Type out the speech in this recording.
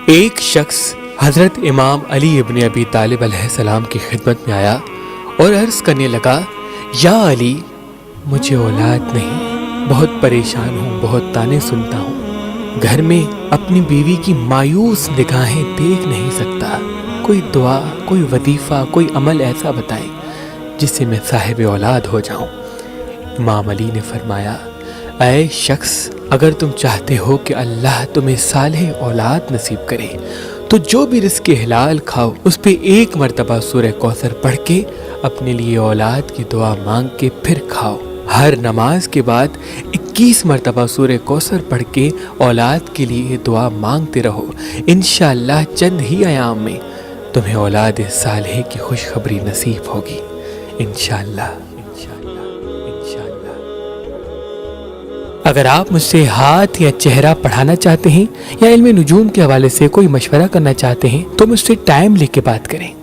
ایک شخص حضرت امام علی ابن ابی طالب علیہ السلام کی خدمت میں آیا اور عرض کرنے لگا، یا علی، مجھے اولاد نہیں، بہت پریشان ہوں، بہت طعنے سنتا ہوں، گھر میں اپنی بیوی کی مایوس نگاہیں دیکھ نہیں سکتا، کوئی دعا، کوئی وظیفہ، کوئی عمل ایسا بتائیں جس سے میں صاحب اولاد ہو جاؤں۔ امام علی نے فرمایا، اے شخص، اگر تم چاہتے ہو کہ اللہ تمہیں صالح اولاد نصیب کرے تو جو بھی رزق حلال کھاؤ اس پہ ایک مرتبہ سورہ کوثر پڑھ کے اپنے لیے اولاد کی دعا مانگ کے پھر کھاؤ۔ ہر نماز کے بعد 21 مرتبہ سورہ کوثر پڑھ کے اولاد کے لیے دعا مانگتے رہو، انشاءاللہ چند ہی ایام میں تمہیں اولاد صالح کی خوشخبری نصیب ہوگی، انشاءاللہ۔ اگر آپ مجھ سے ہاتھ یا چہرہ پڑھانا چاہتے ہیں یا علم نجوم کے حوالے سے کوئی مشورہ کرنا چاہتے ہیں تو مجھ سے ٹائم لے کے بات کریں۔